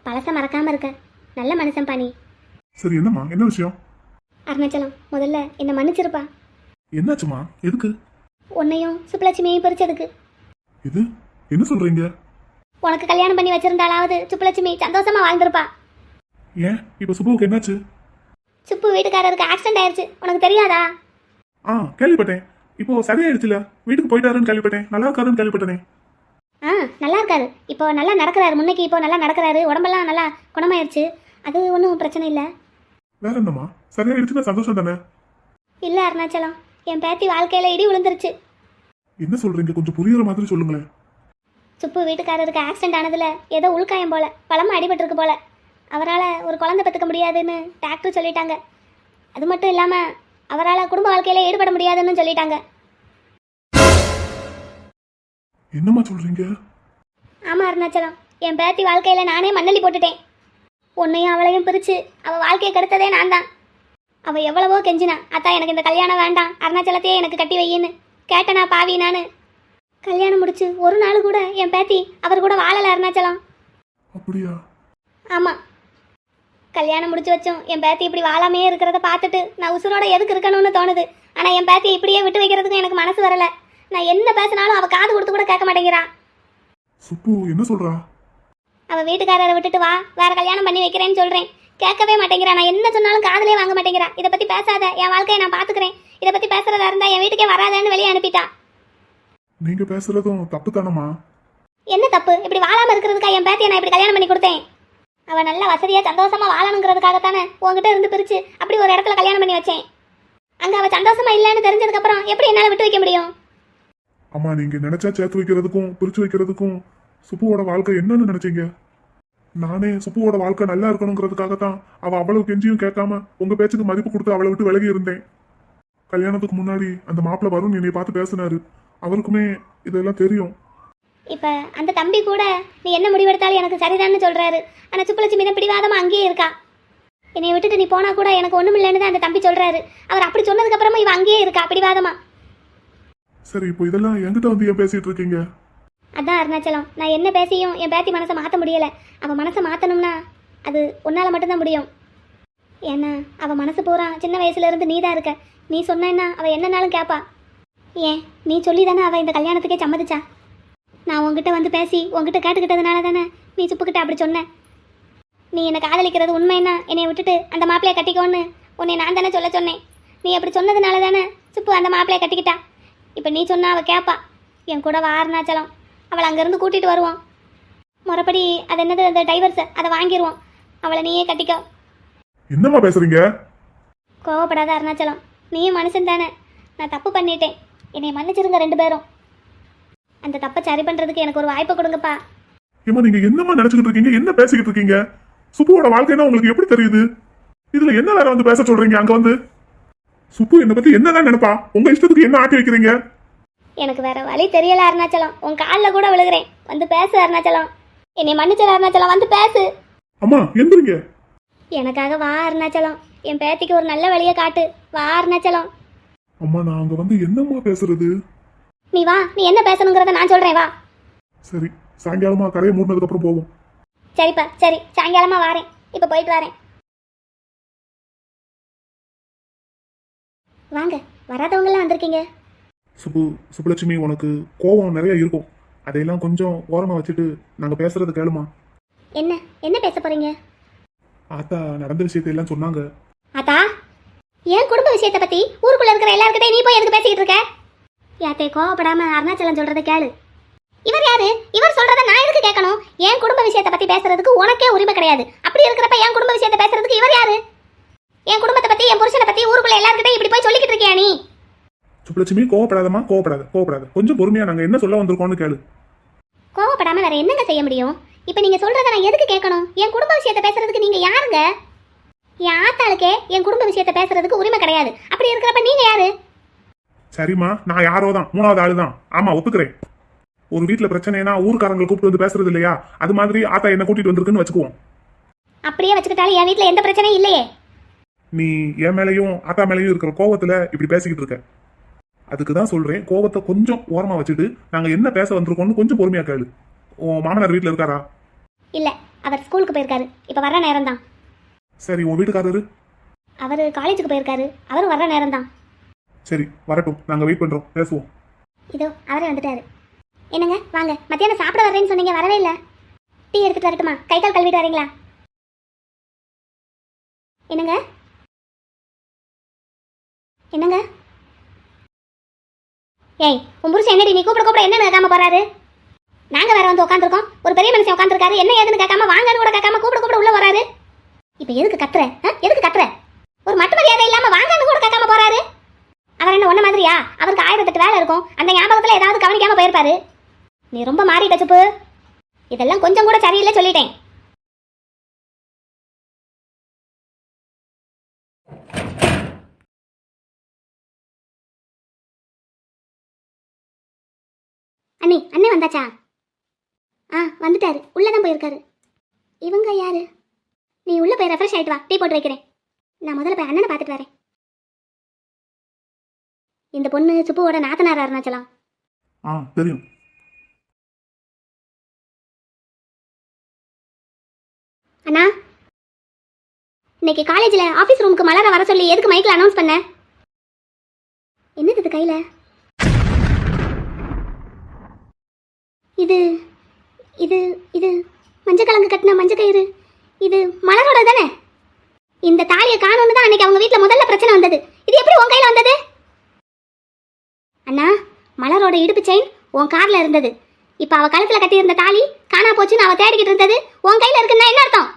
பழச மறக்காம இருக்க நல்ல மனுஷன் பாணி. சரி என்னம்மா, என்ன விஷயம்? அருணாச்சலம், முதல்ல என்னை மன்னிச்சிருப்பா. என்னாச்சுமா? எதுக்கு? உன்னையும் சுப்புலட்சுமியையும் பிரிச்சதுக்கு. இது என்ன சொல்றீங்க? உனக்கு கல்யாணம் பண்ணி வச்சிருந்தாலாவது சுப்புலட்சுமி சந்தோஷமா வாழ்ந்திருப்பா. ஏன் இப்ப சுப்புவுக்கு என்னாச்சு? சுப்பு வீட்டுக்காரருக்கு ஆக்சிடென்ட் ஆயிருச்சு, உனக்கு தெரியாதா? கேள்விப்பட்டேன். இப்போ சரியாயிடுச்சுல, வீட்டுக்கு போயிட்டாருன்னு கேள்விப்பட்டேன். நல்லா இருக்காருன்னு கேள்விப்பட்டனே. நல்லா இருக்காரு, இப்போ நல்லா நடக்கிறாரு. முன்னைக்கு இப்போ நல்லா நடக்கிறாரு, உடம்பெல்லாம் நல்லா குணமாயிருச்சு. அது ஒன்றும் பிரச்சனை இல்லை. வேற என்னம்மா, சரியாயிடுச்சுன்னா சந்தோஷம் தானே? இல்லை அருணாச்சலம், என் பேத்தி வாழ்க்கையில இடி விழுந்துருச்சு. என்ன சொல்றீங்க? கொஞ்சம் புரியுற மாதிரி சொல்லுங்களேன். சுப்பு வீட்டுக்காரருக்கு ஆக்சிடென்ட் ஆனதுல ஏதோ உள்காயம் போல, பலமா அடிபட்டிருக்கு போல. அவரால் ஒரு குழந்தை பெற்றுக்க முடியாதுன்னு டாக்டர் சொல்லிட்டாங்க. அது மட்டும் இல்லாமல் அவரால் குடும்ப வாழ்க்கையில ஈடுபட முடியாதுன்னு சொல்லிட்டாங்க. என்னம்மா சொல்றீங்க? ஆமாம் அருணாச்சலம், என் பேத்தி வாழ்க்கையில் நானே மண்ணள்ளி போட்டுட்டேன். உன்னையும் அவளையும் பிரித்து அவள் வாழ்க்கையை கெடுத்ததே நான் தான். அவள் எவ்வளவோ கெஞ்சினா, அத்தா எனக்கு இந்த கல்யாணம் வேண்டாம், அருணாச்சலத்தையே எனக்கு கட்டி வையின்னு. கேட்டனா பாவி நான். கல்யாணம் முடிச்சு ஒரு நாள் கூட என் பேத்தி அவர் கூட வாழலை அருணாச்சலம். அப்படியா? ஆமாம், கல்யாணம் முடிச்சு வச்சோம் என் பேத்தி இப்படி வாழாமையே இருக்கிறத பார்த்துட்டு நான் உசுரோட எதுக்கு இருக்கணும்னு தோணுது. ஆனால் என் பேத்தியை இப்படியே விட்டு வைக்கிறதுக்கும் எனக்கு மனசு வரலை. நான் என்ன பேசினாலும் அவள் காது கொடுத்து கூட கேட்க மாட்டேங்கிறா. சுப்பு என்ன சொல்றா? அவள் வீட்டுக்காரரை விட்டுட்டு வா, வேற கல்யாணம் பண்ணி வைக்கிறேன்னு சொல்கிறேன், கேட்கவே மாட்டேங்கிறா. நான் என்ன சொன்னாலும் காதலே வாங்க மாட்டேங்கிறா. இதை பற்றி பேசாத, என் வாழ்க்கையை நான் பார்த்துக்கிறேன், இதை பற்றி பேசுறதா இருந்தால் என் வீட்டுக்கே வராதேன்னு வெளியே அனுப்பிட்டா. நீங்க பேசுறதும் தப்பு தானம்மா? என்ன தப்பு? இப்படி வாழாமல் இருக்கிறதுக்கா என் பேத்தியை நான் இப்படி கல்யாணம் பண்ணி கொடுத்தேன்? அவள் நல்ல வசதியாக சந்தோஷமாக வாழணுங்கிறதுக்காகத்தானே உங்ககிட்ட இருந்து பிரித்து அப்படி ஒரு இடத்துல கல்யாணம் பண்ணி வச்சேன். அங்கே அவள் சந்தோஷமா இல்லைன்னு தெரிஞ்சதுக்கப்புறம் எப்படி என்னால் விட்டு வைக்க முடியும்? அம்மா, நீங்க நினைச்சா சேர்த்து வைக்கிறதுக்கும் பிரிச்சு வைக்கிறதுக்கும் சுப்புவோட வாழ்க்கை என்னன்னு நினைச்சீங்க? நானே சுப்புவோட வாழ்க்கை நல்லா இருக்கணுங்கிறதுக்காகத்தான் அவ அவ்வளவு கெஞ்சியும் கேட்காம உங்க பேச்சுக்கு மதிப்பு கொடுத்து அவளை விட்டு விலகி இருந்தேன். கல்யாணத்துக்கு முன்னாடி அந்த மாப்பிள்ள வருண் என்னை பார்த்து பேசினாரு. அவருக்குமே இதெல்லாம் தெரியும். இப்போ அந்த தம்பி கூட நீ என்ன முடிவெடுத்தாலும் எனக்கு சரிதான்னு சொல்கிறாரு. ஆனால் சுப்புலட்சுமி தான் பிடிவாதமாக அங்கேயே இருக்கா. என்னை விட்டுட்டு நீ போனால் கூட எனக்கு ஒன்றும் இல்லைன்னு தான் அந்த தம்பி சொல்கிறாரு. அவர் அப்படி சொன்னதுக்கப்புறமா இவன் அங்கேயே இருக்கா பிடிவாதமா. சரி, இப்போ இதெல்லாம் என்கிட்ட வந்து ஏன் பேசிட்டு இருக்கீங்க? அதான் அருணாச்சலம், நான் என்ன பேசியும் என் பேத்தி மனசை மாற்ற முடியலை. அவள் மனசை மாற்றணும்னா அது உன்னால் மட்டும்தான் முடியும். ஏன்னா அவள் மனசு பூரா சின்ன வயசுலேருந்து நீ தான் இருக்க. நீ சொன்னேன்னா அவள் என்னன்னாலும் கேட்பா. ஏன் நீ சொல்லி தானே அவள் இந்த கல்யாணத்துக்கே சம்மதிச்சா. நான் உங்ககிட்ட வந்து பேசி உங்ககிட்ட கேட்டுக்கிட்டதுனால தானே நீ சுப்புக்கிட்ட அப்படி சொன்ன. நீ என்னை காதலிக்கிறது உண்மைன்னா என்னை விட்டுட்டு அந்த மாப்பிள்ளையை கட்டிக்கோன்னு உன்னை நான் தானே சொல்ல சொன்னேன். நீ அப்படி சொன்னதுனால தானே சுப்பு அந்த மாப்பிள்ளையை கட்டிக்கிட்டா. இப்போ நீ சொன்னா அவள் கேட்பா. என் கூட வா அருணாச்சலம், அவளை அங்கேருந்து கூட்டிகிட்டு வருவோம். முறைப்படி அது என்னது, அந்த டைவர்ஸை அதை வாங்கிடுவோம். அவளை நீயே கட்டிக்கோ. என்னம்மா பேசுறீங்க? கோவப்படாத அருணாச்சலம், நீயும் மனுஷன் தானே. நான் தப்பு பண்ணிட்டேன், என்னை மன்னிச்சிருங்க 2 பேரும். அந்த தப்பை சரி பண்ணுறதுக்கு எனக்கு ஒரு வாய்ப்பு கொடுங்கப்பா. ஏமா நீங்க என்னம்மா நினைச்சுக்கிட்டு இருக்கீங்க? என்ன பேசிக்கிட்டு இருக்கீங்க? சுப்புவோட வாழ்க்கைன்னா உங்களுக்கு எப்படி தெரியுது? இதுல என்ன வேற வந்து பேச சொல்றீங்க? அங்க வந்து சுப்பு என்னை பத்தி என்னதான் நினைப்பா? உங்க இஷ்டத்துக்கு என்ன ஆட்டி வைக்கிறீங்க? எனக்கு வேற வழி தெரியல அருணாச்சலம், உன் காலில் கூட விழுகிறேன், வந்து பேசு அருணாச்சலம். என்னை மன்னிச்சிரு அருணாச்சலம், வந்து பேசு. அம்மா எந்திரிங்க. எனக்காக வா அருணாச்சலம், என் பேத்திக்கு ஒரு நல்ல வழியை காட்டு. வா அருணாச்சலம். அம்மா நான் அங்க வந்து என்னம்மா பேசுறது? நீ வா, நீ என்ன பேசணுங்கிறத நான் சொல்றேன், வா. சரி, சாயங்காலமா கடையை மூடினதுக்கு அப்புறம் போவோம். சரிப்பா சரி, சாயங்காலமா வரேன். இப்போ போயிட்டு வரேன். வாங்க, வராதவங்கெல்லாம் வந்திருக்கீங்க. சுப்புலட்சுமி, உனக்கு கோபம் நிறைய இருக்கும். அதையெல்லாம் கொஞ்சம் ஓரமா வச்சுட்டு நாங்க பேசுறது கேளுமா. என்ன என்ன பேச போறீங்க? ஆத்தா நடந்த விஷயத்தை எல்லாம் சொன்னாங்க. ஆத்தா, என் குடும்ப விஷயத்தை பத்தி ஊருக்குள்ள இருக்கிற எல்லாருக்கிட்டையும் நீ போய் எதுக்கு பேசிக்கிட்டு இருக்க? யாத்தே, கோவப்படாம அருணாச்சலம் சொல்றதை கேளு. இவர் யாரு? இவர் சொல்றத நான் எதுக்கு கேட்கணும்? என் குடும்ப விஷயத்தை பத்தி பேசுறதுக்கு உனக்கே உரிமை கிடையாது. அப்படி இருக்கிறப்ப என் குடும்ப விஷயத்தை பேசுறதுக்கு இவர் யாரு? என் குடும்பத்தை பத்தி, என் புருஷனை பத்தி ஊருக்குள்ள எல்லாருக்கிட்டையும் இப்படி போய் சொல்லிக்கிட்டு இருக்கியா நீ? சுப்புலட்சுமி, கோவப்படாதமா, கோவப்படாத. கொஞ்சம் பொறுமையா நாங்க என்ன சொல்ல வந்திருக்கோம்னு கேளு. கோவப்படாம வேற என்னங்க செய்ய முடியும்? இப்ப நீங்க சொல்றத நான் எதுக்கு கேட்கணும்? என் குடும்ப விஷயத்தை பேசுறதுக்கு நீங்க யாருங்க? என் ஆத்தாளுக்கே என் குடும்ப விஷயத்தை பேசுறதுக்கு உரிமை கிடையாது. அப்படி இருக்கிறப்ப நீங்க யாரு? சரிம்மா, நான் யாரோ தான், மூணாவது ஆளு தான். ஆமா, ஒத்துக்கிறேன். ஒரு வீட்டுல பிரச்சனைனா ஊர்க்காரங்களை கூப்பிட்டு வந்து பேசுறது இல்லையா? அது மாதிரி ஆத்தா என்ன கூட்டிட்டு வந்திருக்குன்னு வச்சுக்குவோம். அப்படியே வச்சுக்கிட்டாலும் என் வீட்டுல எந்த பிரச்சனையும் இல்லையே. நீ என் மேலையும் ஆத்தா மேலையும் இருக்கிற கோவத்துல இப்படி பேசிக்கிட்டு இருக்க. அதுக்கு தான் சொல்றேன், கோவத்தை கொஞ்சம் ஓரமா வச்சுட்டு நாங்க என்ன பேச வந்திருக்கோம்னு கொஞ்சம் பொறுமையா கேளு. உன் மாமனார் வீட்டுல இருக்காரா? இல்ல, அவர் ஸ்கூலுக்கு போயிருக்காரு. இப்ப வர்ற நேரம் தான். சரி, உன் வீட்டுக்காரரு? அவரு காலேஜுக்கு போயிருக்காரு. அவரும் வர்ற நேரம் தான். சரி, வரட்டும், நாங்க வெயிட் பண்றோம், பேசுவோம். இதோ அவரே வந்துட்டாரு. என்னங்க வாங்க, மத்தியானம் சாப்பிட வர்றேன்னு சொன்னீங்க, வரவே இல்லை. டீ எடுத்துட்டு வரட்டுமா? கை கால் கழுவிட்டு வரீங்களா? என்னங்க என்னங்க ஏய், உன் புருஷன் என்னடி நீ கூப்பிட என்ன கேட்காம போறாரு? நாங்க வேற வந்து உட்காந்துருக்கோம். ஒரு பெரிய மனுஷன் உட்காந்துருக்காரு. என்ன ஏதுன்னு கேட்காம, வாங்கன்னு கூட கேட்காம கூப்பிட உள்ள வராரு. இப்ப எதுக்கு கத்துற? எதுக்கு கத்துற? ஒரு மட்டு மரியாதை இல்லாம வாங்கன்னு கூட கேட்காம போறாரு. அவர் என்ன ஒன்ன மாதிரியா? அவருக்கு 1008 வேலை இருக்கும். அந்த ஞாபகத்துல ஏதாவது கவனிக்காம போயிருப்பாரு. நீ ரொம்ப மாறிட்ட சுப்பு. இதெல்லாம் கொஞ்சம் கூட சரியில்லை சொல்லிட்டேன். அண்ணே வந்தாச்சா? வந்துட்டாரு. உள்ளதான் போயிருக்காரு. இவங்க யாரு? நீ உள்ள போய் ரெஃப்ரெஷ் ஆயிட்டு வா, டீ போட்டு வைக்கிறேன். நான் முதல்ல போய் அண்ணனை பார்த்துட்டு வரேன். இந்த பொண்ணு சுப்புவோட நாத்தனார் அருணாச்சலம். தெரியும். அண்ணா, இன்னைக்கு காலேஜில் ஆஃபீஸ் ரூமுக்கு மலர வர சொல்லி எதுக்கு மைக்கில் அனௌன்ஸ் பண்ண? என்னது இது கையில்? இது இது இது மஞ்சக்கிழங்கு கட்டின மஞ்சக்கயிறு. இது மலரோட தானே? இந்த தாலியை காணோன்னு தான் அன்னைக்கு அவங்க வீட்டில் முதல்ல பிரச்சனை வந்தது. இது எப்படி உன் கையில் வந்தது? அண்ணா, மலரோட இடுப்பு செயின் உன் காரில் இருந்தது. இப்போ அவள் கழுத்தில் கட்டியிருந்த தாலி காணா போச்சுன்னு அவள் தேடிக்கிட்டு இருந்தது உன் கையில் இருக்குன்னா என்ன அர்த்தம்?